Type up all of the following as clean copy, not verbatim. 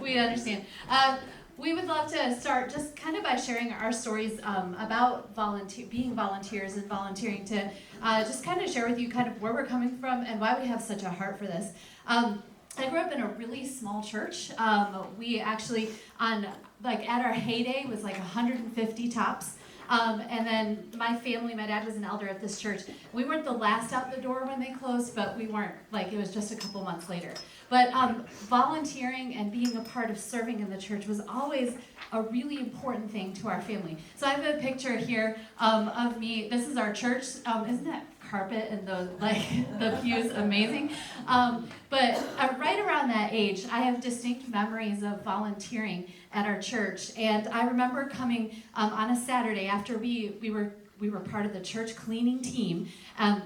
We understand. We would love to start just kind of by sharing our stories about being volunteers and volunteering to just kind of share with you kind of where we're coming from and why we have such a heart for this. I grew up in a really small church. We actually, at our heyday, was like 150 tops. And then my family, my dad was an elder at this church. We weren't the last out the door when they closed, but we weren't, it was just a couple months later. But volunteering and being a part of serving in the church was always a really important thing to our family. So I have a picture here of me. This is our church. Isn't that carpet and the pews amazing? But right around that age, I have distinct memories of volunteering at our church. And I remember coming on a Saturday after we were part of the church cleaning team,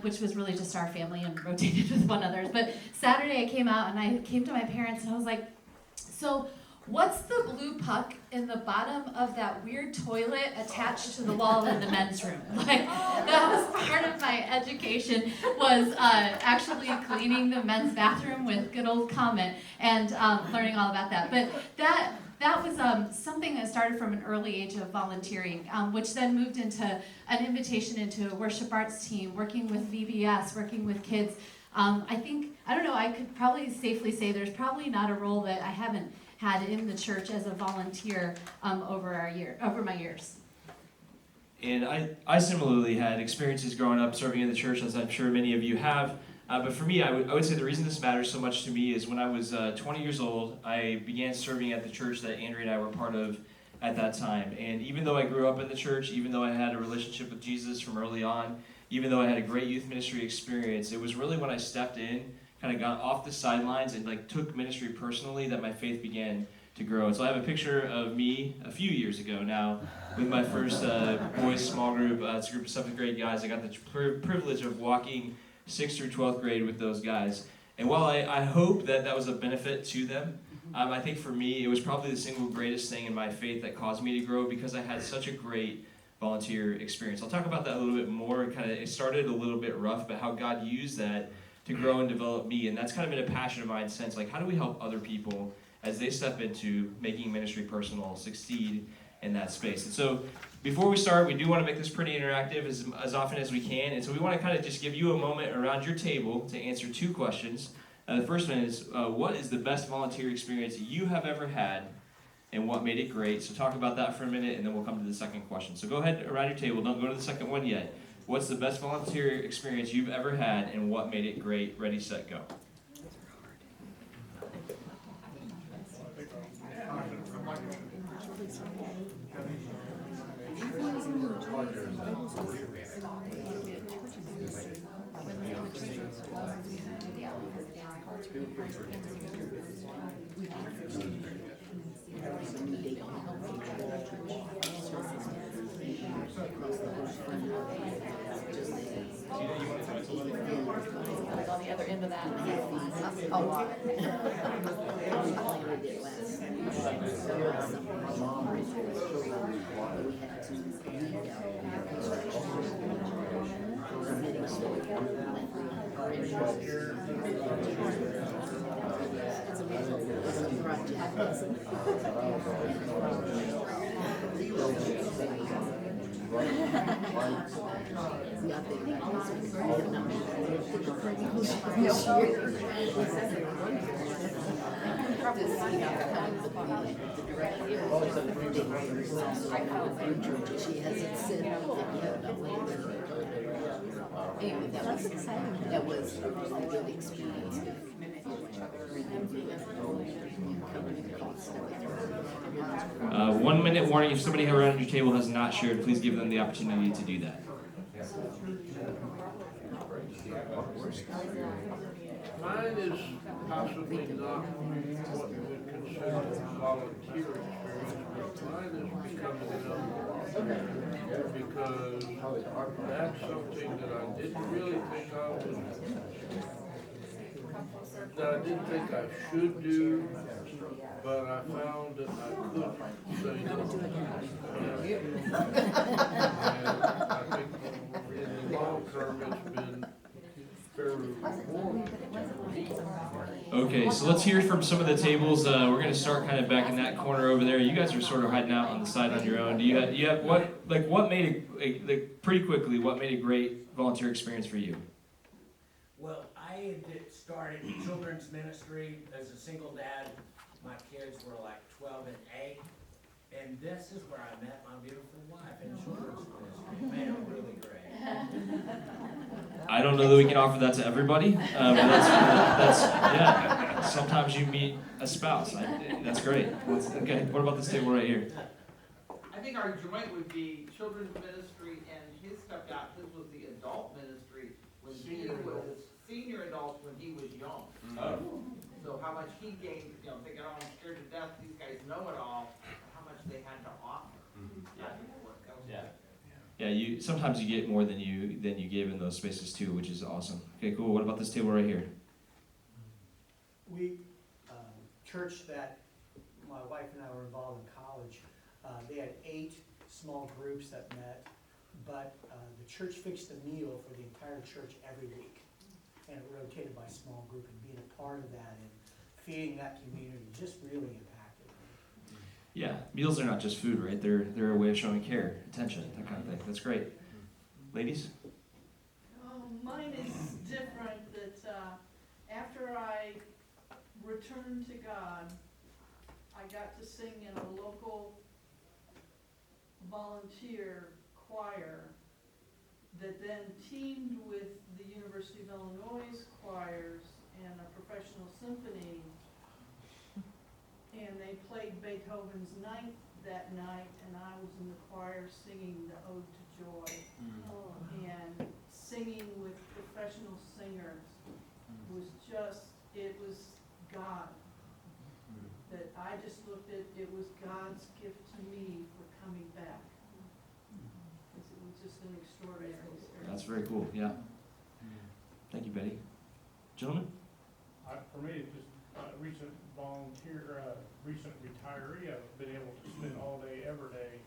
which was really just our family and rotated with one another. But Saturday I came out and I came to my parents and I was like, so what's the blue puck in the bottom of that weird toilet attached to the wall in the men's room? That was part of my education, was actually cleaning the men's bathroom with good old Comet and learning all about that. But that was something that started from an early age of volunteering, which then moved into an invitation into a worship arts team, working with VBS, working with kids. I could probably safely say there's probably not a role that I haven't had in the church as a volunteer over my years. And I similarly had experiences growing up serving in the church, as I'm sure many of you have. But for me, I would say the reason this matters so much to me is when I was 20 years old, I began serving at the church that Andrea and I were part of at that time. And even though I grew up in the church, even though I had a relationship with Jesus from early on, even though I had a great youth ministry experience, it was really when I stepped in, kind of got off the sidelines and took ministry personally, that my faith began to grow. And so I have a picture of me a few years ago now with my first boys small group. It's a group of 7th grade guys. I got the privilege of walking 6th through 12th grade with those guys. And while I hope that was a benefit to them, I think for me it was probably the single greatest thing in my faith that caused me to grow, because I had such a great volunteer experience. I'll talk about that a little bit more. It started a little bit rough, but how God used that to grow and develop me. And that's kind of been a passion of mine since, how do we help other people as they step into making ministry personal, succeed in that space. And so before we start, we do want to make this pretty interactive as often as we can. And so we want to kind of just give you a moment around your table to answer 2 questions. The first one is, what is the best volunteer experience you have ever had, and what made it great? So talk about that for a minute, and then we'll come to the second question. So go ahead around your table. Don't go to the second one yet. What's the best volunteer experience you've ever had, and what made it great? Ready, set, go. On the other end of that, a lot. She hasn't said anyway, that was a really good experience. 1 minute warning: if somebody around your table has not shared, please give them the opportunity to do that. Mine is possibly not what you would consider a volunteer experience, but mine is becoming an elder. Because that's something that I didn't really think I should do, but I found that I could say no. And I think in the long term it's been fair reward. Okay, so let's hear from some of the tables. We're gonna start kind of back in that corner over there. You guys are sort of hiding out on the side on your own. Do you have what made like pretty quickly, what made a great volunteer experience for you? Well, I had started children's ministry as a single dad. My kids were like 12 and 8. And this is where I met my beautiful wife in children's ministry. Man, really great. I don't know that we can offer that to everybody, but that's yeah. Sometimes you meet a spouse. That's great. Okay, what about this table right here? I think our joint would be children's ministry, and his stepped out. His was the adult ministry when he was senior adult when he was young. Oh. So how much he gained, they got all scared to death. These guys know it all. How much they had to offer. Yeah. Yeah. You sometimes you get more than you give in those spaces too, which is awesome. Okay, cool. What about this table right here? We, church that my wife and I were involved in college, they had 8 small groups that met, but the church fixed a meal for the entire church every week. And it rotated by small group, and being a part of that and feeding that community just really impacted me. Yeah, meals are not just food, right? They're a way of showing care, attention, that kind of thing. That's great. Ladies? Mine is different, that after I returned to God, I got to sing in a local volunteer choir that then teamed with the University of Illinois choirs and a professional symphony. And they played Beethoven's Ninth that night, and I was in the choir singing the Ode to Joy. And singing with professional singers was just, it was God. That I just looked at, it was God's gift to me for coming back. It was just an extraordinary experience. That's very cool, yeah. Thank you, Betty. Gentlemen? For me, it's just recent volunteer, recent retiree. I've been able to spend all day, every day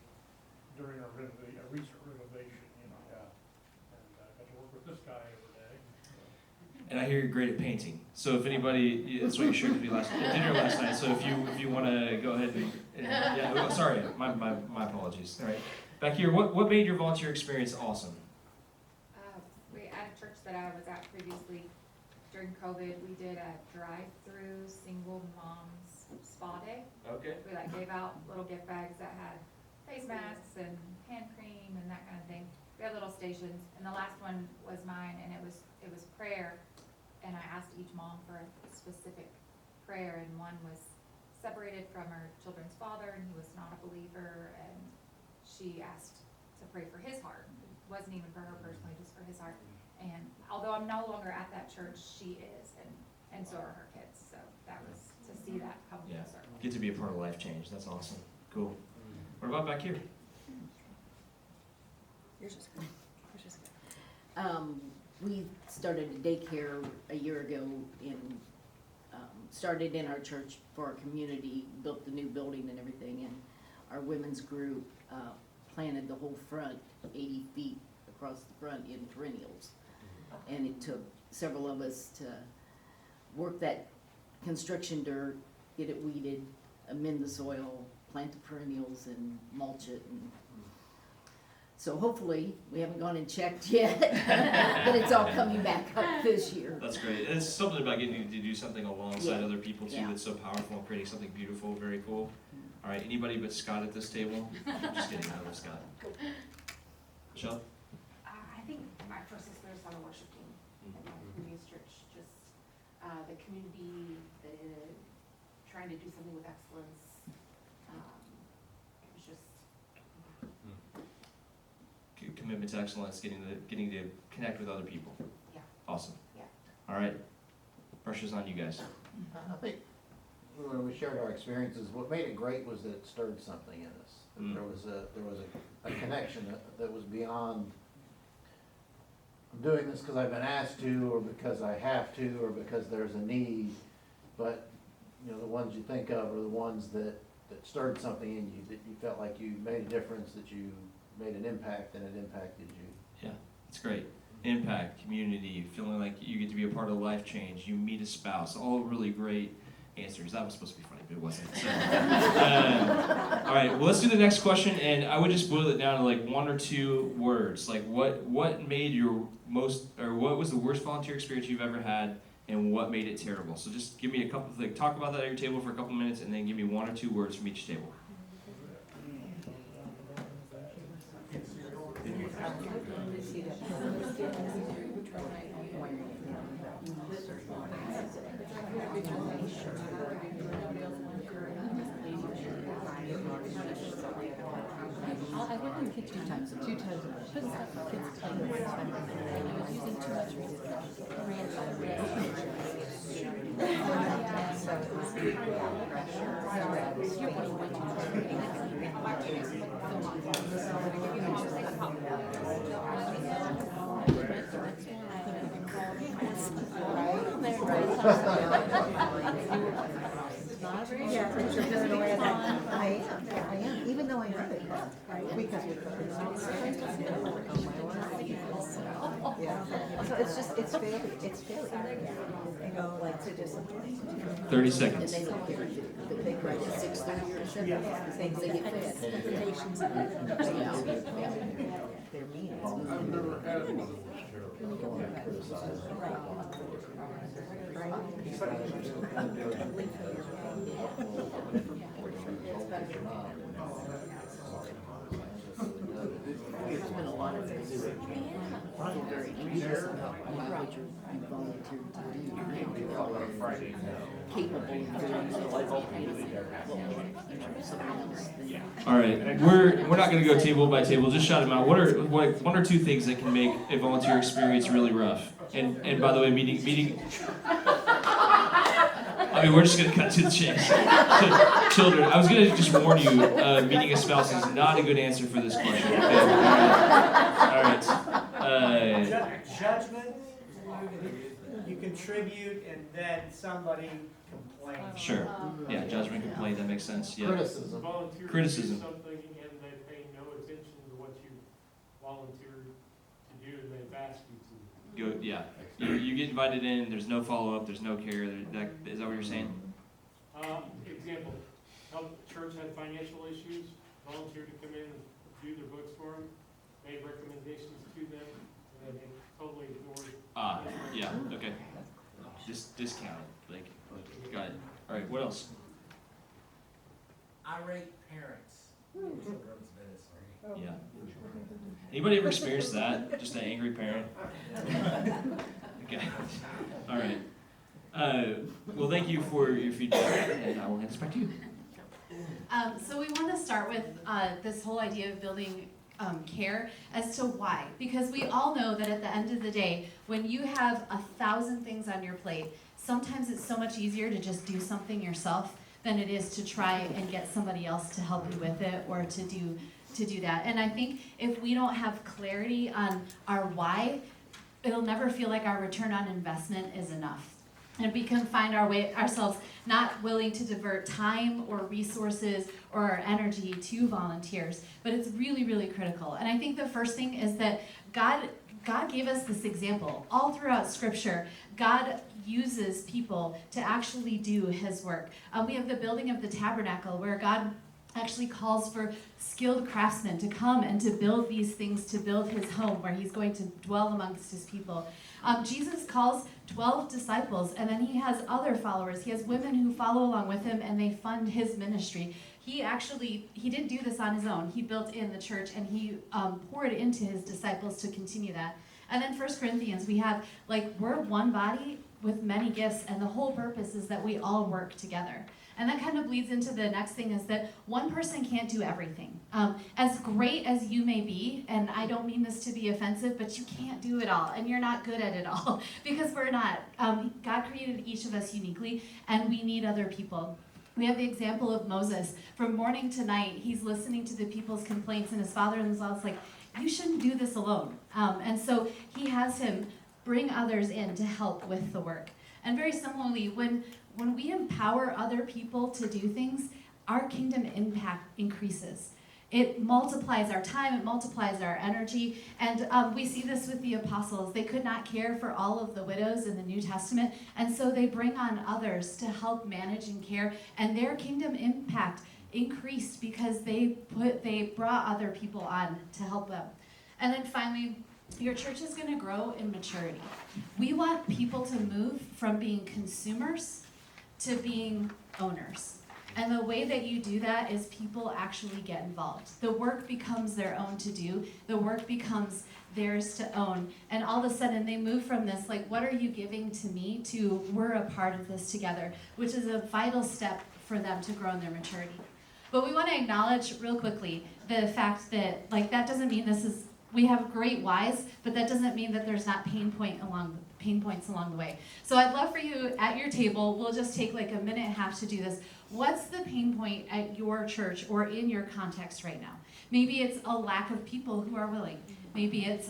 during a recent renovation, and I got to work with this guy every day. And I hear you're great at painting. So if anybody, that's what you shared with me at dinner last night. So if you want to go ahead and yeah, oh, sorry, my apologies. All right, back here, what made your volunteer experience awesome? We at a church that I was at previously during COVID, we did a drive-through single moms spa day. Okay. We gave out little gift bags that had face masks and hand cream and that kind of thing. We had little stations, and the last one was mine, and it was prayer. And I asked each mom for a specific prayer, and one was separated from her children's father, and he was not a believer, and she asked to pray for his heart. It wasn't even for her personally, just for his heart. And although I'm no longer at that church, she is, and so are her kids. So that was to see that come full circle. Get to be a part of life change. That's awesome. Cool. What about back here? Yours is good. Yours is good. We started a daycare a year ago started in our church for our community, built the new building and everything, and our women's group planted the whole front, 80 feet across the front in perennials. And it took several of us to work that construction dirt, get it weeded, amend the soil, plant the perennials and mulch it. And so hopefully, we haven't gone and checked yet, but it's all coming back up this year. That's great. It's something about getting to do something alongside other people too Yeah. that's so powerful and creating something beautiful. Very cool. All right, anybody but Scott at this table? I'm just kidding, I love Scott. Michelle? I think my first experience on a worship team at my previous church, just the community, trying to do something with excellence. It was just Commitment to excellence, getting to connect with other people. Yeah. Awesome. Yeah. All right, pressure's on you guys. I think when we shared our experiences, what made it great was that it stirred something in us. Mm. There was a connection that was beyond, I'm doing this because I've been asked to, or because I have to, or because there's a need. But the ones you think of are the ones that stirred something in you, that you felt like you made a difference, that you made an impact, and it impacted you. Yeah, it's great. impact, community, feeling like you get to be a part of life change, you meet a spouse, all really great answers. That was supposed to be funny, but it wasn't. So, all right, well, let's do the next question, and I would just boil it down to like 1 or 2 words. Like what made your most, or what was the worst volunteer experience you've ever had, and what made it terrible? So just give me a couple of things, talk about that at your table for a couple minutes, and then give me 1 or 2 words from each table. I went in the kitchen 2 times. 2 times. Put stuff for kids to play with. And I was using too much Yeah, I am, even though I know it, because we put it on. Yeah, so it's failure, you know, like to discipline. 30 seconds. And they don't care if they cry at 6:30 or 7. Things they get fed. They're mean. I've never had one that was There's been a lot of things that are very anxious about what you volunteered to do. Capable of doing something. All right, we're not going to go table by table. Just shout them out. What are 1 or 2 things that can make a volunteer experience really rough? And by the way, meeting. I mean, we're just going to cut to the chase. Children, I was going to just warn you, meeting a spouse is not a good answer for this question. Okay? All right. Judgment, you contribute, and then somebody complains. Sure. Yeah, judgment, complaint, that makes sense. Yeah. Criticism. Volunteer to Criticism. do something and they pay no attention to what you volunteered to do and they've asked you to. Go. Yeah. You get invited in. There's no follow up. There's no care. Is that what you're saying? Example, help church had financial issues, volunteer to come in and do their books for them, made recommendations to them, and then they totally ignored. Yeah. Okay. Just discount it. Like, got it. All right. What else? Irate parents in children's ministry. Yeah. Anybody ever experienced that? Just an angry parent? Okay. All right. Well, thank you for your feedback, and I will hand this back to you. So we want to start with this whole idea of building care as to why. Because we all know that at the end of the day, when you have 1,000 things on your plate, sometimes it's so much easier to just do something yourself than it is to try and get somebody else to help you with it or to do that. And I think if we don't have clarity on our why, it'll never feel like our return on investment is enough. And if we can find ourselves not willing to divert time or resources or our energy to volunteers, but it's really, really critical. And I think the first thing is that God gave us this example. All throughout Scripture, God uses people to actually do His work. We have the building of the tabernacle where God actually calls for skilled craftsmen to come and to build these things, to build His home where He's going to dwell amongst His people. Jesus calls 12 disciples, and then He has other followers. He has women who follow along with Him, and they fund His ministry. He didn't do this on His own. He built in the church, and He poured into His disciples to continue that. And then 1 Corinthians, we have, we're one body with many gifts, and the whole purpose is that we all work together. And that kind of leads into the next thing is that one person can't do everything. As great as you may be, and I don't mean this to be offensive, but you can't do it all, and you're not good at it all, because we're not. God created each of us uniquely, and we need other people. We have the example of Moses. From morning to night, he's listening to the people's complaints, and his father-in-law's like, you shouldn't do this alone. And so he has him bring others in to help with the work. And very similarly, when we empower other people to do things, our kingdom impact increases. it multiplies our time, it multiplies our energy, and we see this with the apostles. They could not care for all of the widows in the New Testament, and so they bring on others to help manage and care, and their kingdom impact increased because they brought other people on to help them. And then finally, your church is going to grow in maturity. We want people to move from being consumers to being owners. And the way that you do that is people actually get involved. The work becomes their own to do. The work becomes theirs to own. And all of a sudden they move from this, like, what are you giving to me, to we're a part of this together, which is a vital step for them to grow in their maturity. But we want to acknowledge real quickly the fact that, like, that doesn't mean we have great whys, but that doesn't mean that there's not pain points along the way. So I'd love for you at your table, we'll just take like a minute and a half to do this. What's the pain point at your church or in your context right now? Maybe it's a lack of people who are willing. Maybe it's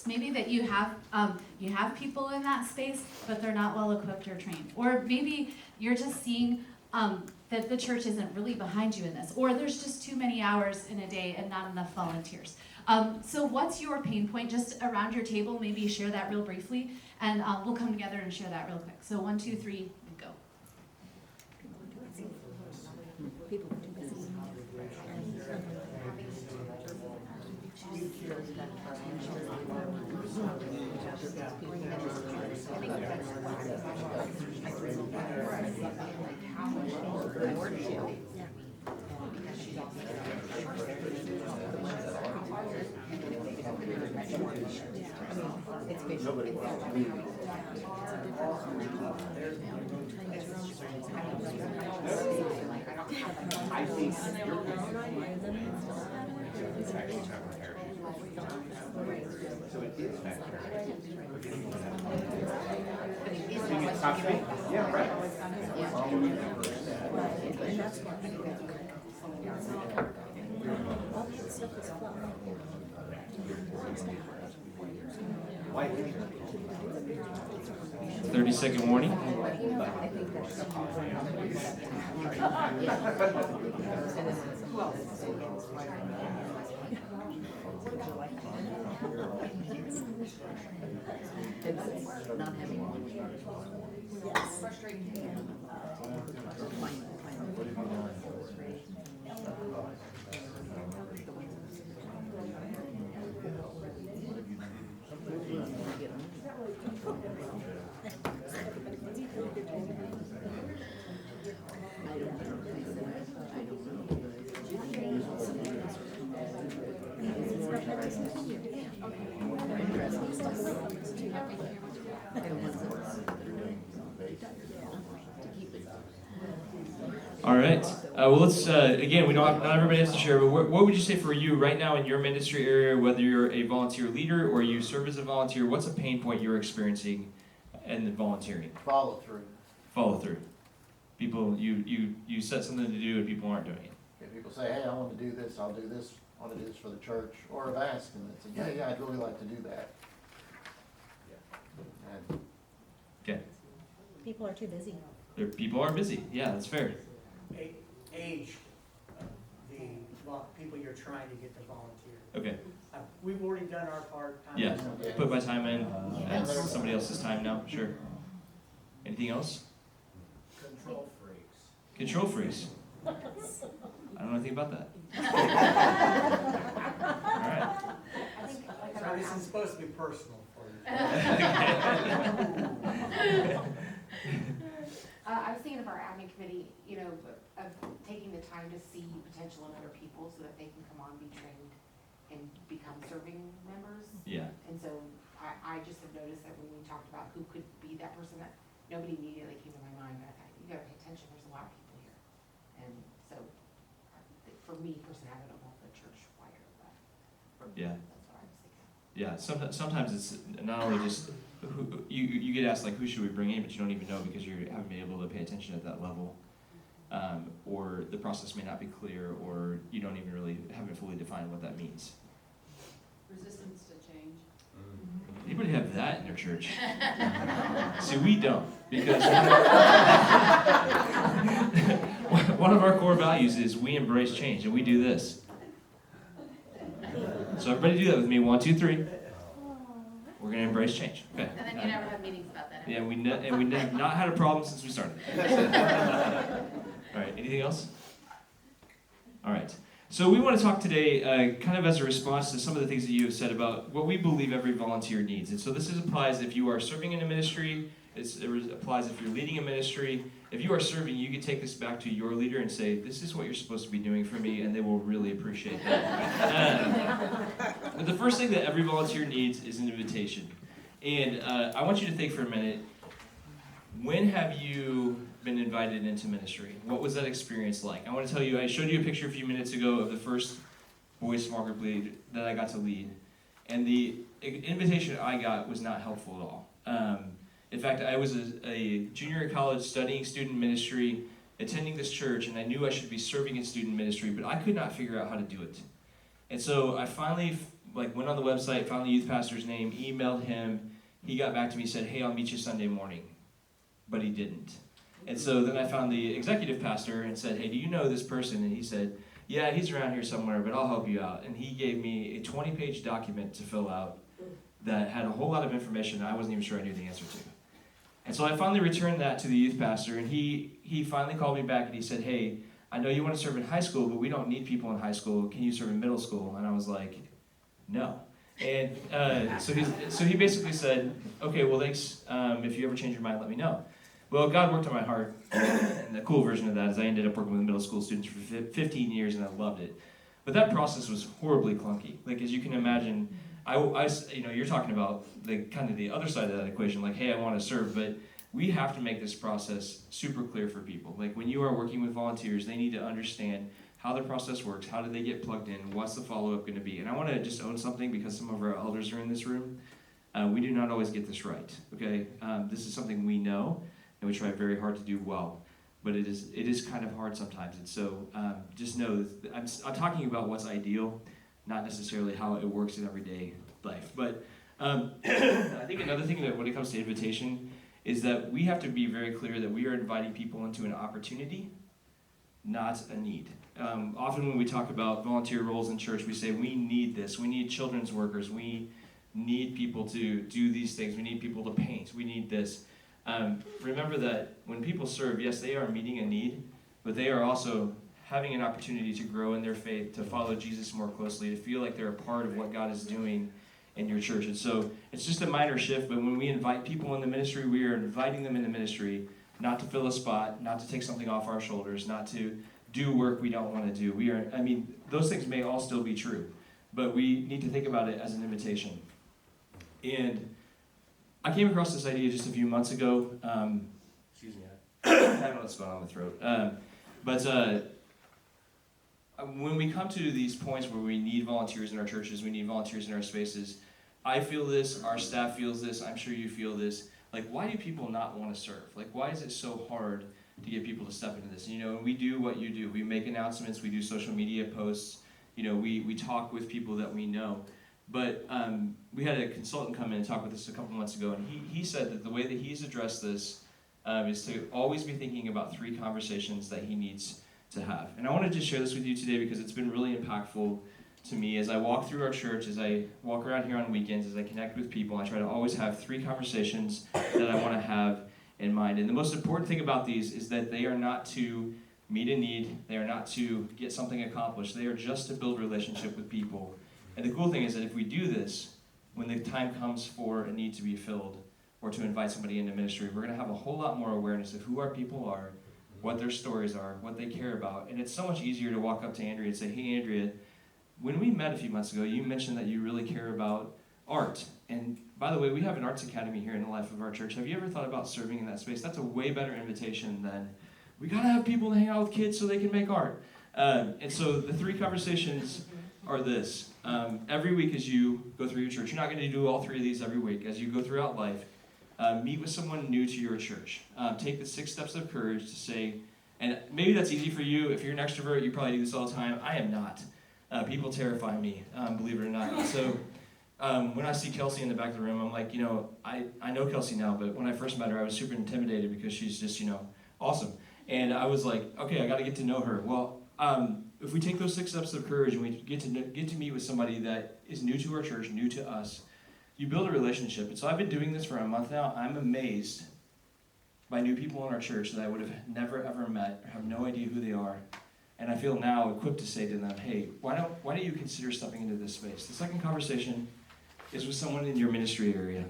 maybe that you have people in that space, but they're not well equipped or trained. Or maybe you're just seeing that the church isn't really behind you in this, or there's just too many hours in a day and not enough volunteers. So what's your pain point? Just around your table, maybe share that real briefly, and we'll come together and share that real quick. So 1, 2, 3, go. People are too busy. Nobody wants to leave. I think so it is factor. Yeah, right. 30-second warning. Not having one. Yes. All right. Well, let's again. We don't. Not everybody has to share. But what would you say for you right now in your ministry area, whether you're a volunteer leader or you serve as a volunteer? What's a pain point you're experiencing in the volunteering? Follow through. Follow through. People, you set something to do and people aren't doing it. If people say, "Hey, I want to do this. I'll do this. I want to do this for the church," or if I ask them, they say, "Yeah, I'd really like to do that." And Okay. People are too busy. People are busy. Yeah, that's fair. Age of the people you're trying to get to volunteer. Okay. We've already done our part. Yeah. Put my time in. And somebody else's time now. Sure. Anything else? Control freaks. Control freaks. I don't know anything about that. All right. So this is supposed to be personal for you. I was thinking of our admin committee, you know, of taking the time to see potential in other people so that they can come on, be trained, and become serving members. Yeah. And so I just have noticed that when we talked about who could be that person, that nobody immediately came to my mind, but I thought, you gotta pay attention, there's a lot of people here. And so, for me personally, I don't know if the church wider, but for me, Yeah. that's what I was thinking. Yeah. Sometimes it's not only just you get asked like who should we bring in, but you don't even know because you haven't been able to pay attention at that level, or the process may not be clear, or you don't even really haven't fully defined what that means. Resistance to change. Anybody have that in their church? See, we don't, because one of our core values is we embrace change, and we do this. So everybody do that with me. 1, 2, 3. We're going to embrace change. Okay. And then you never have meetings about that. Yeah, we have not had a problem since we started. All right, anything else? All right. So we want to talk today kind of as a response to some of the things that you have said about what we believe every volunteer needs. And so this applies if you are serving in a ministry. It applies if you're leading a ministry. If you are serving, you can take this back to your leader and say, this is what you're supposed to be doing for me, and they will really appreciate that. But the first thing that every volunteer needs is an invitation. And I want you to think for a minute, when have you been invited into ministry? What was that experience like? I want to tell you, I showed you a picture a few minutes ago of the first boys small group lead that I got to lead. And the invitation I got was not helpful at all. In fact, I was a junior in college studying student ministry, attending this church, and I knew I should be serving in student ministry, but I could not figure out how to do it. And so I finally went on the website, found the youth pastor's name, emailed him. He got back to me, said, hey, I'll meet you Sunday morning. But he didn't. And so then I found the executive pastor and said, hey, do you know this person? And he said, yeah, he's around here somewhere, but I'll help you out. And he gave me a 20-page document to fill out that had a whole lot of information I wasn't even sure I knew the answer to. And so I finally returned that to the youth pastor, and he finally called me back and he said, hey, I know you want to serve in high school, but we don't need people in high school. Can you serve in middle school? And I was like, no. And so he basically said, okay, well, thanks. If you ever change your mind, let me know. Well, God worked on my heart, and the cool version of that is I ended up working with middle school students for 15 years, and I loved it. But that process was horribly clunky. Like, as you can imagine, you're talking about the kind of the other side of that equation, like, hey, I want to serve, but we have to make this process super clear for people. Like, when you are working with volunteers, they need to understand how the process works, how do they get plugged in, what's the follow-up going to be. And I want to just own something because some of our elders are in this room. We do not always get this right, okay? This is something we know, and we try very hard to do well. But it is kind of hard sometimes. And so just know that I'm talking about what's ideal, not necessarily how it works in everyday life. But I think another thing that when it comes to invitation is that we have to be very clear that we are inviting people into an opportunity, not a need. Often when we talk about volunteer roles in church, we say we need this. We need children's workers. We need people to do these things. We need people to paint. We need this. Remember that when people serve, yes, they are meeting a need, but they are also having an opportunity to grow in their faith, to follow Jesus more closely, to feel like they're a part of what God is doing in your church. And so it's just a minor shift, but when we invite people in the ministry, we are inviting them in the ministry not to fill a spot, not to take something off our shoulders, not to do work we don't want to do. Those things may all still be true, but we need to think about it as an invitation. And I came across this idea just a few months ago. Excuse me, I don't know what's going on with my throat. But when we come to these points where we need volunteers in our churches, we need volunteers in our spaces, I feel this, our staff feels this, I'm sure you feel this. Like, why do people not want to serve? Like, why is it so hard to get people to step into this? And, we do what you do. We make announcements, we do social media posts, we talk with people that we know. But we had a consultant come in and talk with us a couple months ago, and he said that the way that he's addressed this is to always be thinking about 3 conversations that he needs to have. And I want to just share this with you today because it's been really impactful to me as I walk through our church, as I walk around here on weekends, as I connect with people. I try to always have 3 conversations that I want to have in mind. And the most important thing about these is that they are not to meet a need. They are not to get something accomplished. They are just to build relationship with people. And the cool thing is that if we do this, when the time comes for a need to be filled or to invite somebody into ministry, we're going to have a whole lot more awareness of who our people are, what their stories are, what they care about. And it's so much easier to walk up to Andrea and say, hey, Andrea, when we met a few months ago, you mentioned that you really care about art. And by the way, we have an arts academy here in the life of our church. Have you ever thought about serving in that space? That's a way better invitation than, we got to have people to hang out with kids so they can make art. And so the 3 conversations are this. Every week as you go through your church, you're not going to do all 3 of these every week. As you go throughout life, meet with someone new to your church. Take the 6 steps of courage to say, and maybe that's easy for you. If you're an extrovert, you probably do this all the time. I am not. People terrify me, believe it or not. So when I see Kelsey in the back of the room, I'm like, I know Kelsey now, but when I first met her, I was super intimidated because she's just, awesome. And I was like, okay, I got to get to know her. Well, if we take those 6 steps of courage and we get to meet with somebody that is new to our church, new to us, you build a relationship. And so I've been doing this for a month now. I'm amazed by new people in our church that I would have never ever met, or have no idea who they are. And I feel now equipped to say to them, hey, why don't you consider stepping into this space? The second conversation is with someone in your ministry area.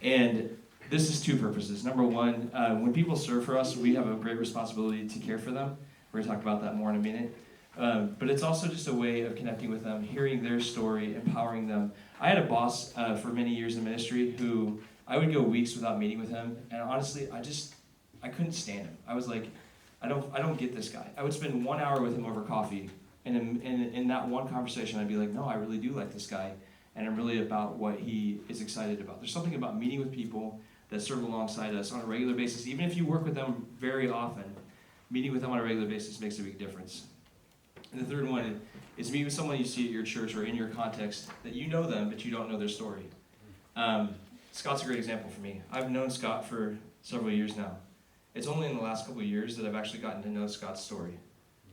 And this is 2 purposes. Number one, when people serve for us, we have a great responsibility to care for them. We're going to talk about that more in a minute. But it's also just a way of connecting with them, hearing their story, empowering them. I had a boss for many years in ministry who I would go weeks without meeting with him, and honestly, I couldn't stand him. I was like, I don't get this guy. I would spend 1 hour with him over coffee, and in that one conversation, I'd be like, no, I really do like this guy, and I'm really about what he is excited about. There's something about meeting with people that serve alongside us on a regular basis. Even if you work with them very often, meeting with them on a regular basis makes a big difference. And the third one is meet with someone you see at your church or in your context that you know them, but you don't know their story. Scott's a great example for me. I've known Scott for several years now. It's only in the last couple of years that I've actually gotten to know Scott's story,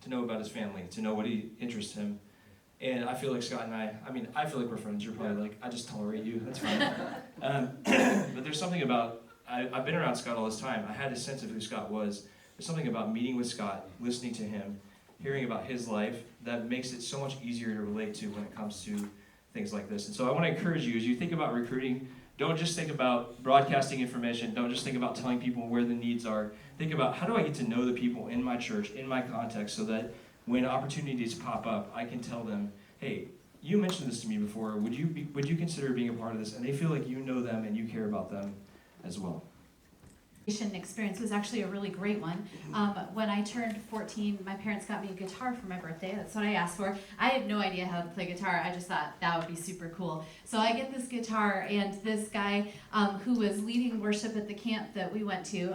to know about his family, to know what interests him. And I feel like Scott and I feel like we're friends. You're probably like, I just tolerate you, that's fine. But there's something about, I've been around Scott all this time. I had a sense of who Scott was. There's something about meeting with Scott, listening to him, hearing about his life, that makes it so much easier to relate to when it comes to things like this. And so I want to encourage you, as you think about recruiting, don't just think about broadcasting information. Don't just think about telling people where the needs are. Think about, how do I get to know the people in my church, in my context, so that when opportunities pop up, I can tell them, hey, you mentioned this to me before. Would you consider being a part of this? And they feel like you know them and you care about them as well. Experience was actually a really great one. When I turned 14, my parents got me a guitar for my birthday. That's what I asked for. I had no idea how to play guitar. I just thought that would be super cool. So I get this guitar, and this guy who was leading worship at the camp that we went to,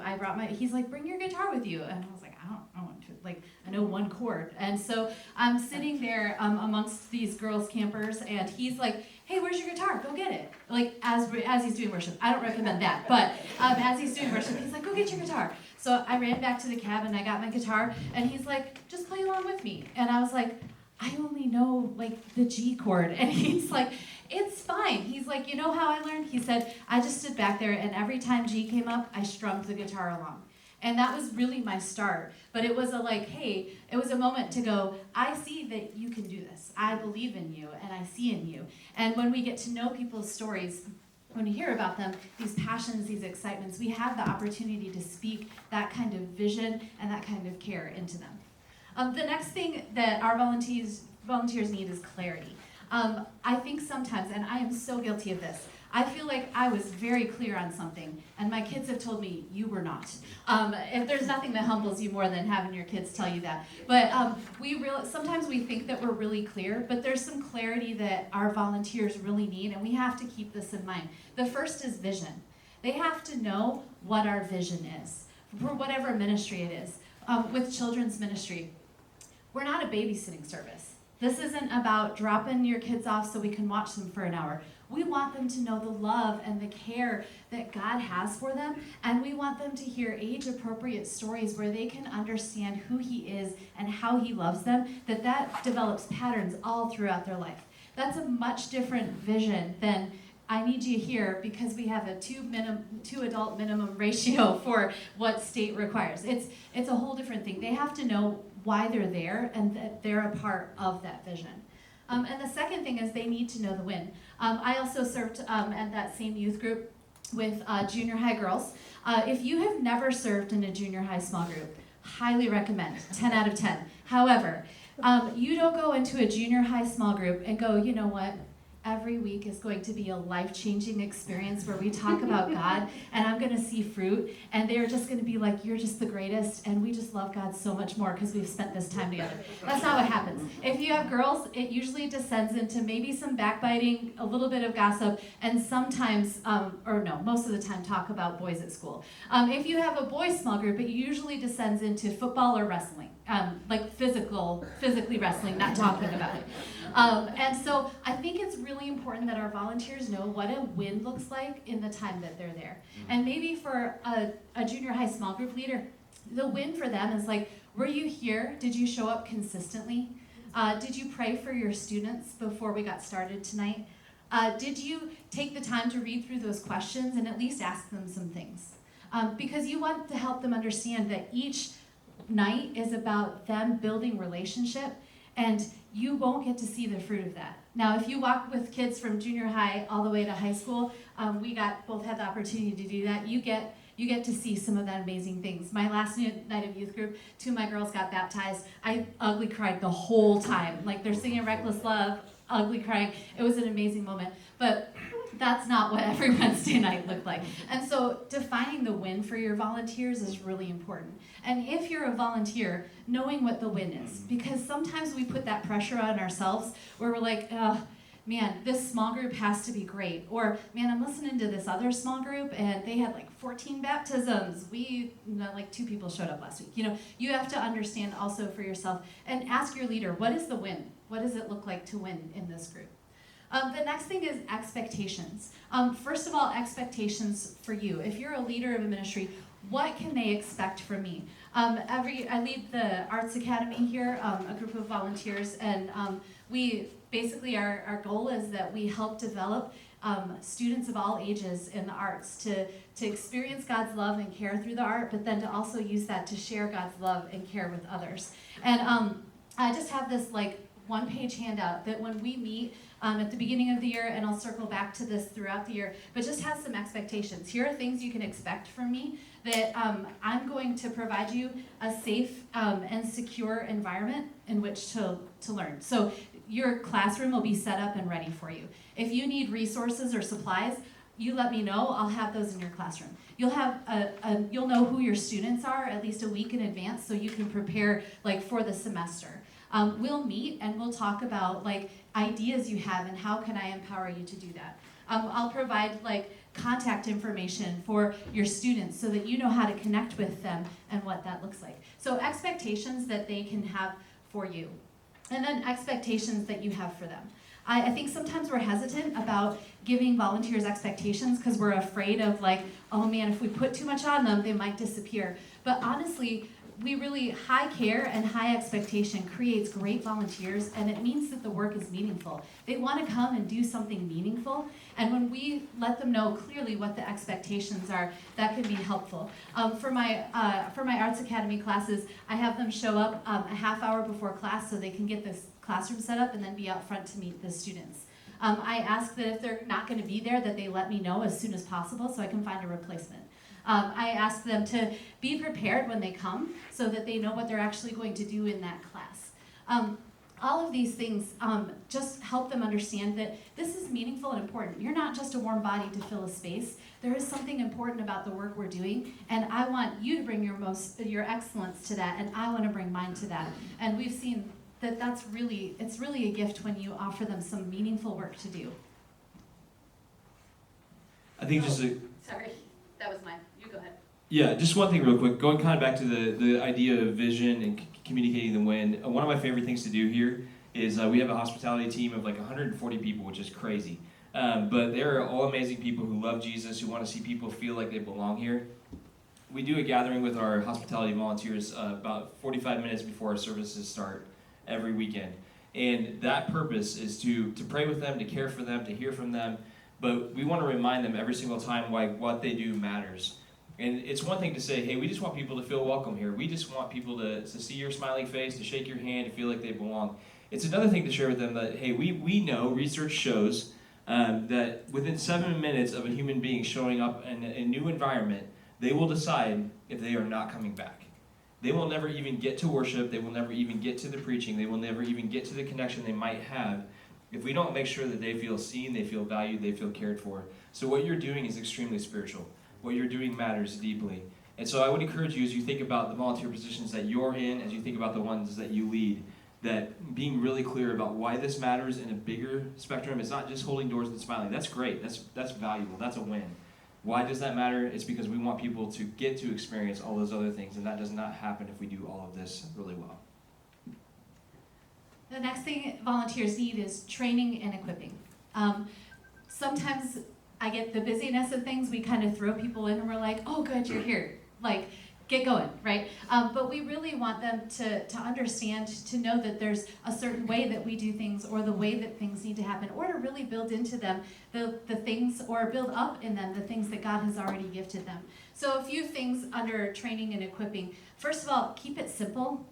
he's like, bring your guitar with you. And I was like, I want to. Like, I know 1 chord. And so I'm sitting there amongst these girls campers, and he's like, hey, where's your guitar? Go get it. Like, as he's doing worship. I don't recommend that, but as he's doing worship, he's like, go get your guitar. So I ran back to the cab, and I got my guitar, and he's like, just play along with me. And I was like, I only know, like, the G chord. And he's like, it's fine. He's like, you know how I learned? He said, I just stood back there, and every time G came up, I strummed the guitar along. And that was really my start. But it was it was a moment to go, I see that you can do this. I believe in you, and I see in you. And when we get to know people's stories, when we hear about them, these passions, these excitements, we have the opportunity to speak that kind of vision and that kind of care into them. The next thing that our volunteers need is clarity. I think sometimes, and I am so guilty of this, I feel like I was very clear on something, and my kids have told me, you were not. If there's nothing that humbles you more than having your kids tell you that. But sometimes we think that we're really clear, but there's some clarity that our volunteers really need, and we have to keep this in mind. The first is vision. They have to know what our vision is, for whatever ministry it is. With children's ministry, we're not a babysitting service. This isn't about dropping your kids off so we can watch them for an hour. We want them to know the love and the care that God has for them, and we want them to hear age-appropriate stories where they can understand who He is and how He loves them, that develops patterns all throughout their life. That's a much different vision than I need you here because we have a 2 adult minimum ratio for what state requires. It's a whole different thing. They have to know why they're there and that they're a part of that vision. And the second thing is they need to know the win. I also served at that same youth group with junior high girls. If you have never served in a junior high small group, highly recommend, 10 out of 10. However, you don't go into a junior high small group and go, you know what? Every week is going to be a life-changing experience where we talk about God, and I'm going to see fruit, and they're just going to be like, you're just the greatest, and we just love God so much more because we've spent this time together. That's not what happens. If you have girls, it usually descends into maybe some backbiting, a little bit of gossip, and sometimes, most of the time, talk about boys at school. If you have a boys' small group, it usually descends into football or wrestling, physically wrestling, not talking about it. And so I think it's really important that our volunteers know what a win looks like in the time that they're there. And maybe for a junior high small group leader, The win for them is like, were you here? Did you show up consistently? Did you pray for your students before we got started tonight? Did you take the time to read through those questions and at least ask them some things? Because you want to help them understand that each night is about them building relationship, and you won't get to see the fruit of that. Now, if you walk with kids from junior high all the way to high school, we both had the opportunity to do that. You get to see some of that amazing things. My last night of youth group, 2 of my girls got baptized. I ugly cried the whole time. Like, they're singing Reckless Love, ugly crying. It was an amazing moment. But that's not what every Wednesday night looked like. And so defining the win for your volunteers is really important. And if you're a volunteer, knowing what the win is. Because sometimes we put that pressure on ourselves where we're like, man, this small group has to be great. Or, man, I'm listening to this other small group and they had like 14 baptisms. Like 2 people showed up last week. You have to understand also for yourself and ask your leader, what is the win? What does it look like to win in this group? The next thing is expectations. First of all, expectations for you. If you're a leader of a ministry, what can they expect from me? I lead the Arts Academy here, a group of volunteers, and we basically, our goal is that we help develop students of all ages in the arts to experience God's love and care through the art, but then to also use that to share God's love and care with others. And I just have this like one-page handout that when we meet at the beginning of the year, and I'll circle back to this throughout the year, but just has some expectations. Here are things you can expect from me, that I'm going to provide you a safe and secure environment in which to learn. So your classroom will be set up and ready for you. If you need resources or supplies, you let me know, I'll have those in your classroom. You'll have you'll know who your students are at least a week in advance so you can prepare like for the semester. We'll meet and we'll talk about like ideas you have and how can I empower you to do that. I'll provide like contact information for your students so that you know how to connect with them and what that looks like. So expectations that they can have for you. And then expectations that you have for them. I think sometimes we're hesitant about giving volunteers expectations because we're afraid of like, oh man, if we put too much on them, they might disappear. But honestly, high care and high expectation creates great volunteers, and it means that the work is meaningful. They want to come and do something meaningful, and when we let them know clearly what the expectations are, that can be helpful. For my Arts Academy classes, I have them show up a half hour before class so they can get this classroom set up and then be out front to meet the students. I ask that if they're not going to be there, that they let me know as soon as possible so I can find a replacement. I ask them to be prepared when they come so that they know what they're actually going to do in that class. All of these things just help them understand that this is meaningful and important. You're not just a warm body to fill a space. There is something important about the work we're doing, and I want you to bring your excellence to that, and I want to bring mine to that. And we've seen that it's really a gift when you offer them some meaningful work to do. I think Sorry, that was mine. You go ahead. Yeah, just one thing real quick, going kind of back to the idea of vision and communicating the win. One of my favorite things to do here is we have a hospitality team of like 140 people, which is crazy. But they're all amazing people who love Jesus, who want to see people feel like they belong here. We do a gathering with our hospitality volunteers about 45 minutes before our services start every weekend. And that purpose is to pray with them, to care for them, to hear from them. But we want to remind them every single time why what they do matters. And it's one thing to say, hey, we just want people to feel welcome here. We just want people to see your smiling face, to shake your hand, to feel like they belong. It's another thing to share with them that, hey, we know, research shows that within 7 minutes of a human being showing up in a new environment, they will decide if they are not coming back. They will never even get to worship. They will never even get to the preaching. They will never even get to the connection they might have if we don't make sure that they feel seen, they feel valued, they feel cared for. So what you're doing is extremely spiritual. What you're doing matters deeply. And so I would encourage you, as you think about the volunteer positions that you're in, as you think about the ones that you lead, that being really clear about why this matters in a bigger spectrum. It's not just holding doors and smiling. That's great. That's valuable. That's a win. Why does that matter? It's because we want people to get to experience all those other things, and that does not happen if we do all of this really well. The next thing volunteers need is training and equipping. Sometimes I get the busyness of things, we kind of throw people in and we're like, oh good, you're here. Like, get going, right? But we really want them to understand, to know that there's a certain way that we do things, or the way that things need to happen, or to really build into them the things, or build up in them the things that God has already gifted them. So a few things under training and equipping. First of all, keep it simple.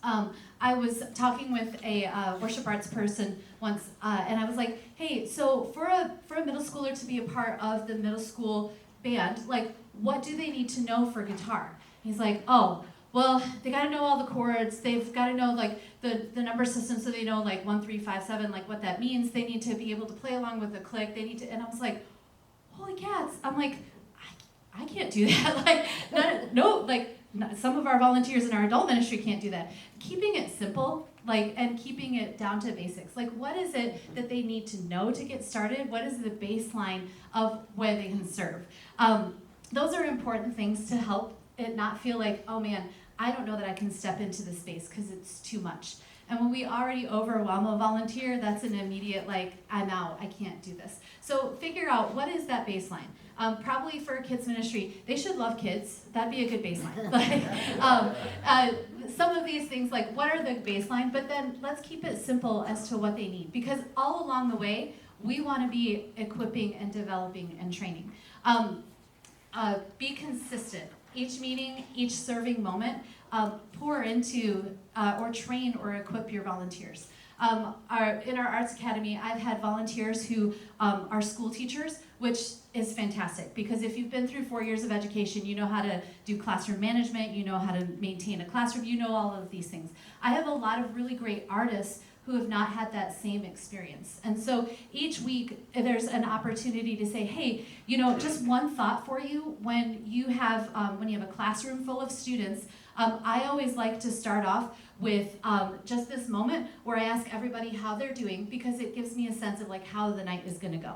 I was talking with a worship arts person once, and I was like, hey, so for a middle schooler to be a part of the middle school band, like, what do they need to know for guitar? He's like, oh, well, they got to know all the chords. They've got to know, like, the number system, so they know, like, 1, 3, 5, 7, like, what that means. They need to be able to play along with the click. They need to, and I was like, holy cats. I'm like, I can't do that. Like, some of our volunteers in our adult ministry can't do that. Keeping it simple, like, and keeping it down to basics. Like, what is it that they need to know to get started? What is the baseline of where they can serve? Those are important things to help it not feel like, oh man, I don't know that I can step into this space because it's too much. And when we already overwhelm a volunteer, that's an immediate, like, I'm out, I can't do this. So figure out, what is that baseline? Probably for kids ministry, they should love kids. That'd be a good baseline. Some of these things, like, what are the baseline? But then let's keep it simple as to what they need. Because all along the way, we want to be equipping and developing and training. Be consistent. Each meeting, each serving moment, pour into or train or equip your volunteers. In our Arts Academy, I've had volunteers who are school teachers, which is fantastic, because if you've been through 4 years of education, you know how to do classroom management, you know how to maintain a classroom, you know all of these things. I have a lot of really great artists who have not had that same experience. And so each week there's an opportunity to say, hey, you know, just one thought for you when you have a classroom full of students. I always like to start off with just this moment where I ask everybody how they're doing, because it gives me a sense of, like, how the night is gonna go.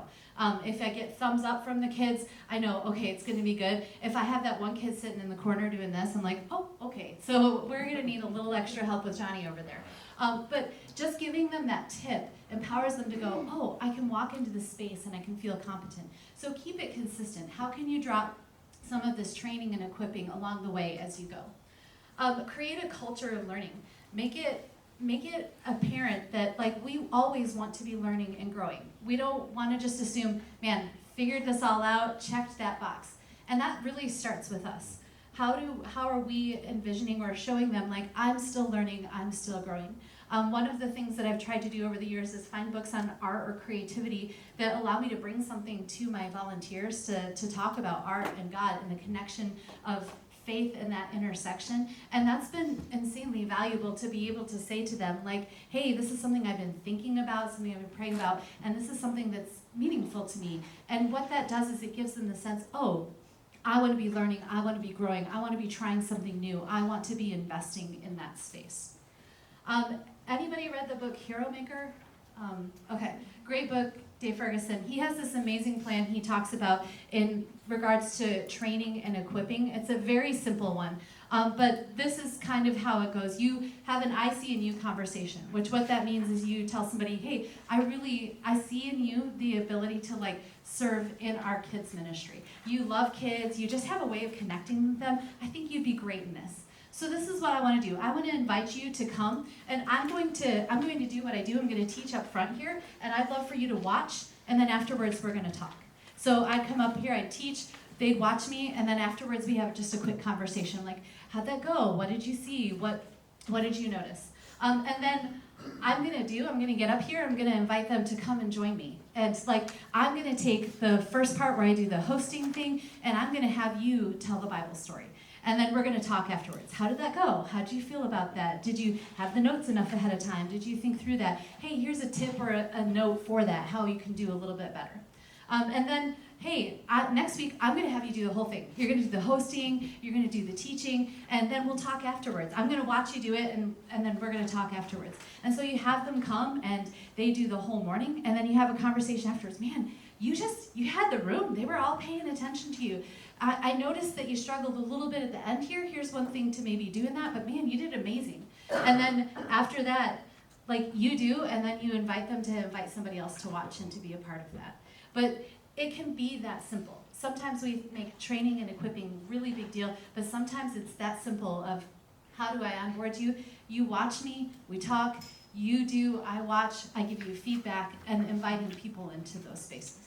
If I get thumbs up from the kids, I know, okay, it's gonna be good. If I have that one kid sitting in the corner doing this, I'm like, oh, okay, so we're gonna need a little extra help with Johnny over there. But just giving them that tip empowers them to go, oh, I can walk into this space and I can feel competent. So keep it consistent. How can you drop some of this training and equipping along the way as you go? Create a culture of learning. Make it apparent that, like, we always want to be learning and growing. We don't want to just assume, man, figured this all out, checked that box. And that really starts with us. How are we envisioning or showing them, like, I'm still learning, I'm still growing? One of the things that I've tried to do over the years is find books on art or creativity that allow me to bring something to my volunteers to talk about art and God and the connection of faith in that intersection. And that's been insanely valuable, to be able to say to them, like, hey, this is something I've been thinking about, something I've been praying about, and this is something that's meaningful to me. And what that does is it gives them the sense, oh, I want to be learning, I want to be growing, I want to be trying something new, I want to be investing in that space. Anybody read the book Hero Maker? Okay, great book, Dave Ferguson. He has this amazing plan he talks about in regards to training and equipping. It's a very simple one, but this is kind of how it goes. You have an I see in you conversation, which what that means is you tell somebody, hey, I see in you the ability to, like, serve in our kids ministry. You love kids, you just have a way of connecting with them. I think you'd be great in this. So this is what I want to do. I want to invite you to come, and I'm going to do what I do. I'm going to teach up front here, and I'd love for you to watch, and then afterwards we're going to talk. So I come up here, I teach, they'd watch me, and then afterwards we have just a quick conversation, like, how'd that go? What did you see? What did you notice? And then I'm going to get up here, I'm going to invite them to come and join me. And, like, I'm going to take the first part where I do the hosting thing, and I'm going to have you tell the Bible story. And then we're going to talk afterwards. How did that go? How did you feel about that? Did you have the notes enough ahead of time? Did you think through that? Hey, here's a tip or a note for that, how you can do a little bit better. And then, hey, next week, I'm going to have you do the whole thing. You're going to do the hosting, you're going to do the teaching, and then we'll talk afterwards. I'm going to watch you do it, and then we're going to talk afterwards. And so you have them come, and they do the whole morning, and then you have a conversation afterwards. Man, you had the room. They were all paying attention to you. I noticed that you struggled a little bit at the end here. Here's one thing to maybe do in that, but man, you did amazing. And then after that, like, you do, and then you invite them to invite somebody else to watch and to be a part of that. But it can be that simple. sometimes we make training and equipping really big deal, but sometimes it's that simple of, how do I onboard you? You watch me, we talk, you do, I watch, I give you feedback, and inviting people into those spaces.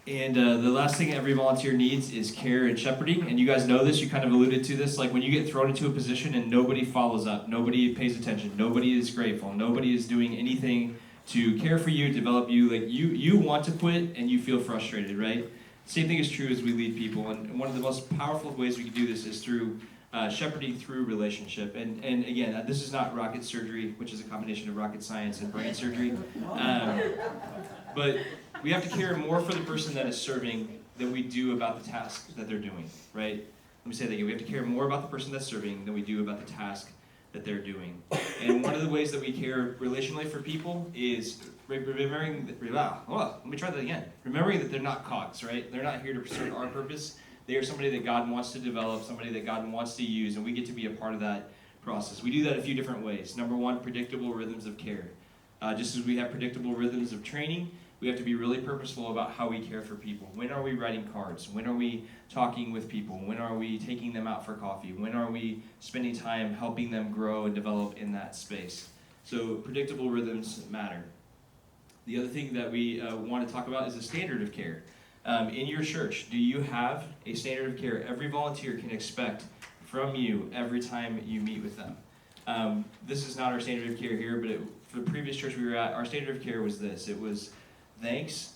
And the last thing every volunteer needs is care and shepherding. And you guys know this, you kind of alluded to this. Like when you get thrown into a position and nobody follows up, nobody pays attention, nobody is grateful, nobody is doing anything to care for you, develop you. Like you want to quit and you feel frustrated, right? Same thing is true as we lead people. And one of the most powerful ways we can do this is through shepherding through relationship. And again, this is not rocket surgery, which is a combination of rocket science and brain surgery. But we have to care more for the person that is serving than we do about the task that they're doing, right? Let me say that again. We have to care more about the person that's serving than we do about the task that they're doing. And one of the ways that we care relationally for people is remembering that, let me try that again. Remembering that they're not cogs, right? They're not here to serve our purpose. They are somebody that God wants to develop, somebody that God wants to use, and we get to be a part of that process. We do that a few different ways. Number one, predictable rhythms of care. Just as we have predictable rhythms of training, we have to be really purposeful about how we care for people. When are we writing cards? When are we talking with people? When are we taking them out for coffee? When are we spending time helping them grow and develop in that space? So predictable rhythms matter. The other thing that we want to talk about is the standard of care. In your church, do you have a standard of care every volunteer can expect from you every time you meet with them? This is not our standard of care here, but for the previous church we were at, our standard of care was this. It was thanks,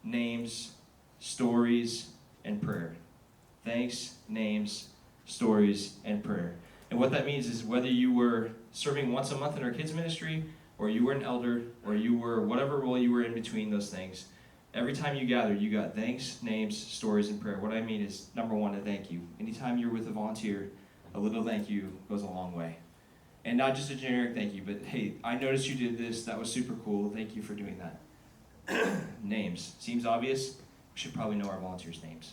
names, stories, and prayer. Thanks, names, stories, and prayer. And what that means is whether you were serving once a month in our kids ministry, or you were an elder, or you were whatever role you were in between those things, every time you gathered, you got thanks, names, stories, and prayer. What I mean is, number one, a thank you. Anytime you're with a volunteer, a little thank you goes a long way. And not just a generic thank you, but hey, I noticed you did this, that was super cool, thank you for doing that. Names. Seems obvious. We should probably know our volunteers' names.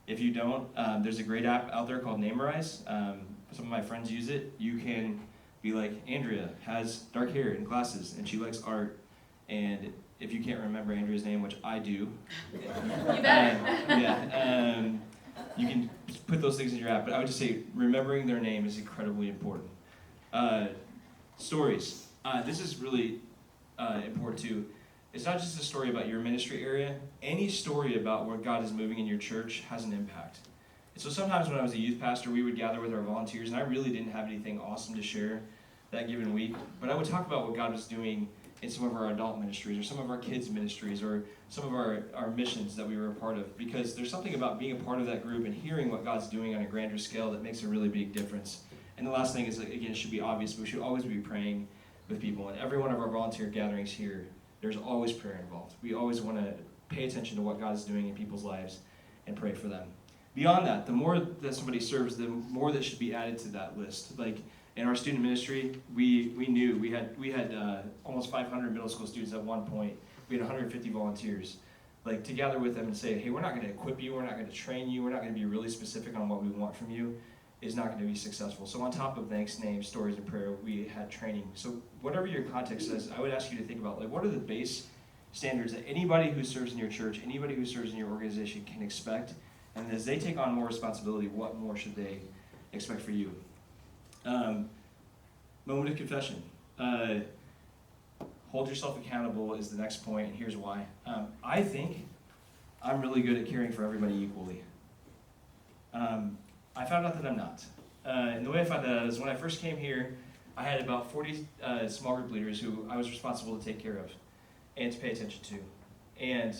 If you don't, there's a great app out there called Namerize. Some of my friends use it. You can be like, Andrea has dark hair and glasses, and she likes art. And if you can't remember Andrea's name, which I do, You better. you can put those things in your app. But I would just say remembering their name is incredibly important. Stories. This is really important too. It's not just a story about your ministry area. Any story about where God is moving in your church has an impact. And so sometimes when I was a youth pastor, we would gather with our volunteers, and I really didn't have anything awesome to share that given week. But I would talk about what God was doing in some of our adult ministries, or some of our kids' ministries, or some of our missions that we were a part of. Because there's something about being a part of that group and hearing what God's doing on a grander scale that makes a really big difference. And the last thing is, again, it should be obvious, but we should always be praying with people. And every one of our volunteer gatherings here, there's always prayer involved. We always want to pay attention to what God is doing in people's lives and pray for them. Beyond that, the more that somebody serves, the more that should be added to that list. Like in our student ministry, we knew we had almost 500 middle school students at one point. We had 150 volunteers. Like to gather with them and say, hey, we're not going to equip you, we're not going to train you, we're not going to be really specific on what we want from you, is not going to be successful. So on top of thanks, names, stories, and prayer, we had training. So whatever your context is, I would ask you to think about, like, what are the base standards that anybody who serves in your church, anybody who serves in your organization can expect? And as they take on more responsibility, what more should they expect for you? Moment of confession. Hold yourself accountable is the next point, and here's why. I think I'm really good at caring for everybody equally. I found out that I'm not. And the way I found that out is when I first came here, I had about 40 small group leaders who I was responsible to take care of and to pay attention to. And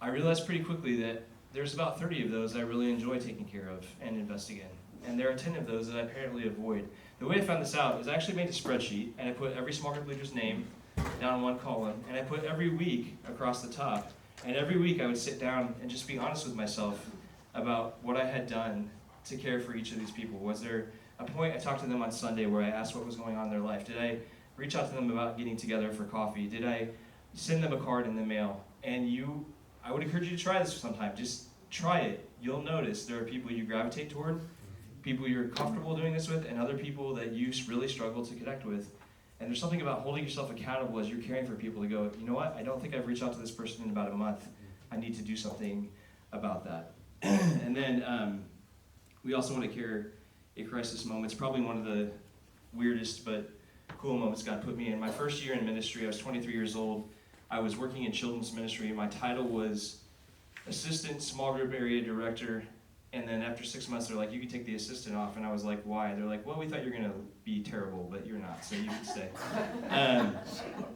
I realized pretty quickly that there's about 30 of those I really enjoy taking care of and investing in. And there are 10 of those that I apparently avoid. The way I found this out is I actually made a spreadsheet, and I put every small group leader's name down in one column, and I put every week across the top. And every week I would sit down and just be honest with myself about what I had done to care for each of these people. Was there a point I talked to them on Sunday where I asked what was going on in their life? Did I reach out to them about getting together for coffee? Did I send them a card in the mail? And I would encourage you to try this sometime. Just try it. You'll notice there are people you gravitate toward, people you're comfortable doing this with, and other people that you really struggle to connect with. And there's something about holding yourself accountable as you're caring for people to go, you know what, I don't think I've reached out to this person in about a month. I need to do something about that. And then we also want to care a crisis moments, probably one of the weirdest but cool moments God put me in. My first year in ministry, I was 23 years old. I was working in children's ministry. My title was assistant small group area director. And then after 6 months, they're like, you can take the assistant off. And I was like, why? They're like, well, we thought you were going to be terrible, but you're not, so you can stay.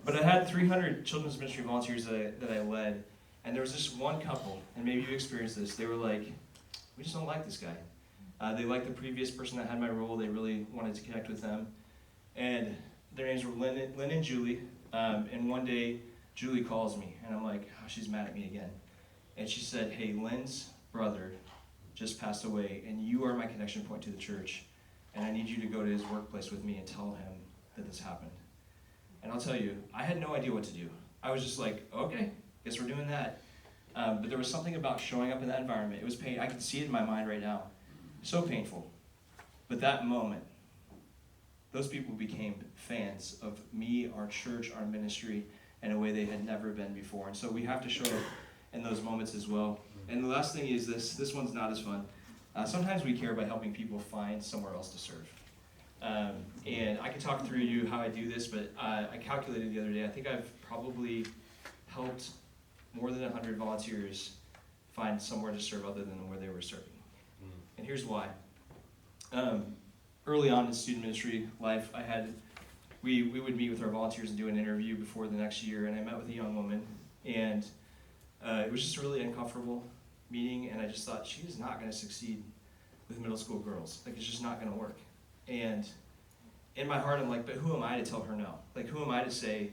But I had 300 children's ministry volunteers that I led. And there was this one couple, and maybe you experienced this. They were like, we just don't like this guy. They liked the previous person that had my role. They really wanted to connect with them. And their names were Lynn and Julie. And one day, Julie calls me, and I'm like, oh, she's mad at me again. And she said, hey, Lynn's brother just passed away, and you are my connection point to the church, and I need you to go to his workplace with me and tell him that this happened. And I'll tell you, I had no idea what to do. I was just like, okay, guess we're doing that. But there was something about showing up in that environment. It was pain. I can see it in my mind right now. So painful. But that moment, those people became fans of me, our church, our ministry, in a way they had never been before. And so we have to show up in those moments as well. And the last thing is this one's not as fun. Sometimes we care by helping people find somewhere else to serve. And I can talk through you how I do this, but I calculated the other day, I think I've probably helped more than 100 volunteers find somewhere to serve other than where they were serving. And here's why. Early on in student ministry life, we would meet with our volunteers and do an interview before the next year, and I met with a young woman, and it was just a really uncomfortable meeting, and I just thought, she is not going to succeed with middle school girls. Like, it's just not going to work. And in my heart, I'm like, but who am I to tell her no? Like, who am I to say,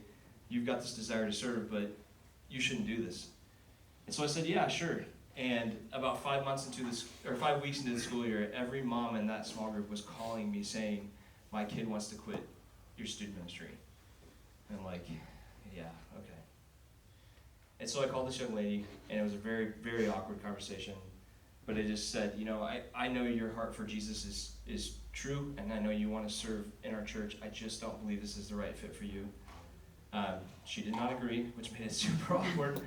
you've got this desire to serve, but you shouldn't do this? And so I said, yeah, sure. And about 5 weeks into the school year, every mom in that small group was calling me saying, my kid wants to quit your student ministry. And I'm like, yeah, okay. And so I called this young lady, and it was a very, very awkward conversation. But I just said, I know your heart for Jesus is true, and I know you want to serve in our church. I just don't believe this is the right fit for you. She did not agree, which made it super awkward.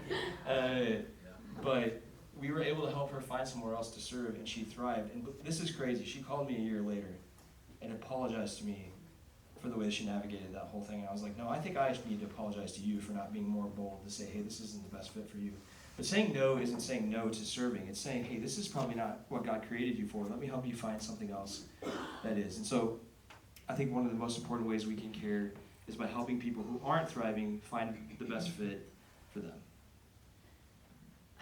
But we were able to help her find somewhere else to serve, and she thrived. And this is crazy. She called me a year later and apologized to me for the way that she navigated that whole thing. And I was like, no, I think I need to apologize to you for not being more bold to say, hey, this isn't the best fit for you. But saying no isn't saying no to serving. It's saying, hey, this is probably not what God created you for. Let me help you find something else that is. And so I think one of the most important ways we can care is by helping people who aren't thriving find the best fit for them.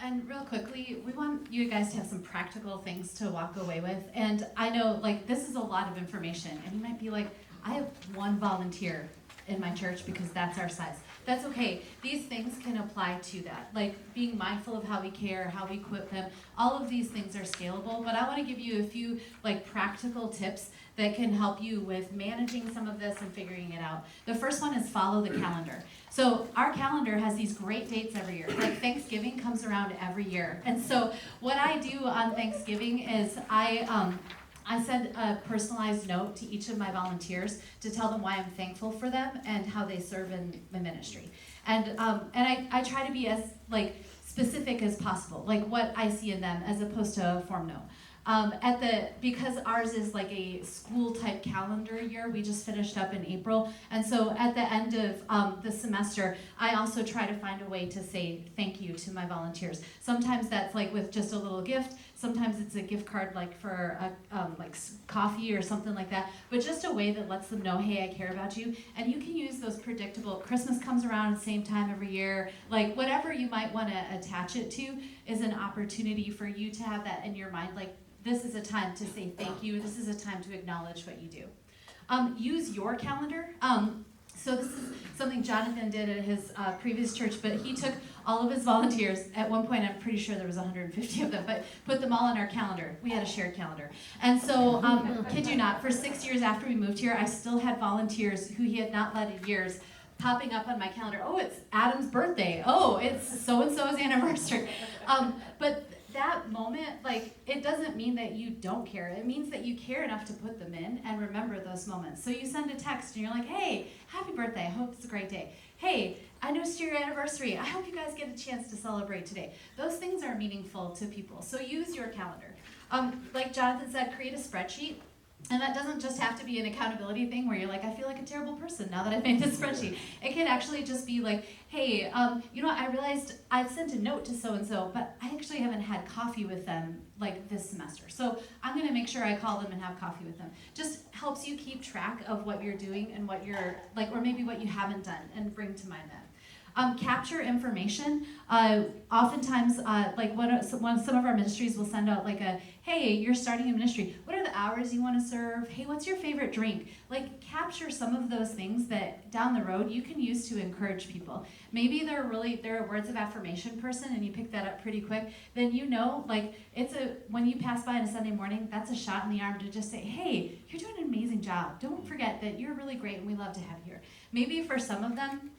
And real quickly, we want you guys to have some practical things to walk away with. And I know, this is a lot of information. And you might be like, I have one volunteer in my church because that's our size. That's okay. These things can apply to that. Like being mindful of how we care, how we equip them. All of these things are scalable. But I want to give you a few practical tips that can help you with managing some of this and figuring it out. The first one is follow the calendar. So our calendar has these great dates every year. Like Thanksgiving comes around every year. And so what I do on Thanksgiving is I send a personalized note to each of my volunteers to tell them why I'm thankful for them and how they serve in the ministry. And I try to be as specific as possible, like what I see in them as opposed to a form note. Because ours is like a school type calendar year, we just finished up in April. And so at the end of the semester, I also try to find a way to say thank you to my volunteers. Sometimes that's with just a little gift. Sometimes it's a gift card for coffee or something like that. But just a way that lets them know, hey, I care about you. And you can use those predictable, Christmas comes around at the same time every year. Whatever you might want to attach it to is an opportunity for you to have that in your mind. This is a time to say thank you. This is a time to acknowledge what you do. Use your calendar. So this is something Jonathan did at his previous church, but he took all of his volunteers. At one point, I'm pretty sure there was 150 of them, but put them all on our calendar. We had a shared calendar. And so, kid you not, for 6 years after we moved here, I still had volunteers who he had not led in years popping up on my calendar. Oh, it's Adam's birthday. Oh, it's so-and-so's anniversary. But that moment, like, it doesn't mean that you don't care. It means that you care enough to put them in and remember those moments. So you send a text and you're like, hey, happy birthday, I hope it's a great day. Hey, I noticed your anniversary, I hope you guys get a chance to celebrate today. Those things are meaningful to people, so use your calendar. Like Jonathan said, create a spreadsheet. And that doesn't just have to be an accountability thing where you're like, I feel like a terrible person now that I've made this spreadsheet. It can actually just be like, hey, you know what, I realized I've sent a note to so-and-so, but I actually haven't had coffee with them like this semester. So I'm gonna make sure I call them and have coffee with them. Just helps you keep track of what you're doing and what you're, like, or maybe what you haven't done and bring to mind that. Capture information. Oftentimes, like some of our ministries will send out like a, hey, you're starting a ministry. What are the hours you want to serve? Hey, what's your favorite drink? Like, capture some of those things that down the road you can use to encourage people. Maybe they're a words of affirmation person and you pick that up pretty quick. Then you know, like, when you pass by on a Sunday morning, that's a shot in the arm to just say, hey, you're doing an amazing job. Don't forget that you're really great and we love to have you here. Maybe for some of them,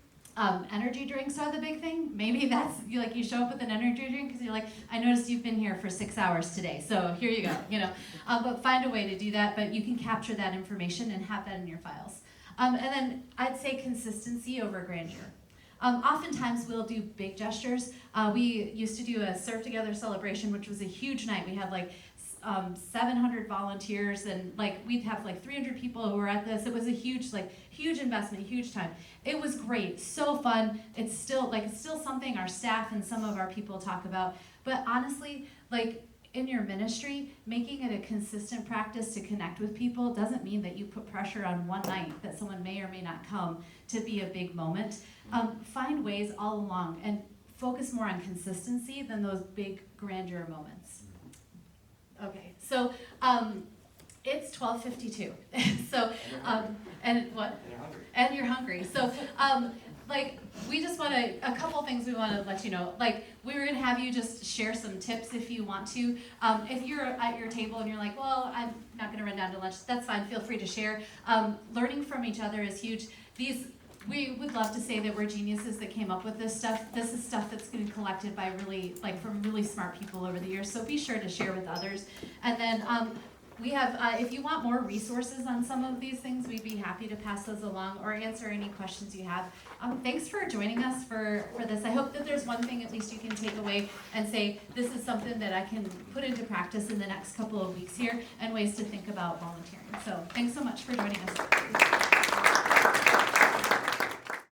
energy drinks are the big thing. Maybe that's, you show up with an energy drink because you're like, I noticed you've been here for 6 hours today, so here you go, But find a way to do that, but you can capture that information and have that in your files. And then I'd say consistency over grandeur. Oftentimes we'll do big gestures. We used to do a Serve Together celebration, which was a huge night. We had 700 volunteers and we'd have 300 people who were at this. It was a huge investment, huge time. It was great, so fun. It's still something our staff and some of our people talk about. But honestly, in your ministry, making it a consistent practice to connect with people doesn't mean that you put pressure on one night that someone may or may not come to be a big moment. Find ways all along and focus more on consistency than those big grandeur moments. Okay, so it's 12:52. So and what? And you're hungry. So we just want to, a couple things we want to let you know. We were going to have you just share some tips if you want to. If you're at your table and you're like, well, I'm not going to run down to lunch, that's fine. Feel free to share. Learning from each other is huge. We would love to say that we're geniuses that came up with this stuff. This is stuff that's been collected by from really smart people over the years. So be sure to share with others. And then we have, if you want more resources on some of these things, we'd be happy to pass those along or answer any questions you have. Thanks for joining us for this. I hope that there's one thing at least you can take away and say, this is something that I can put into practice in the next couple of weeks here and ways to think about volunteering. So thanks so much for joining us.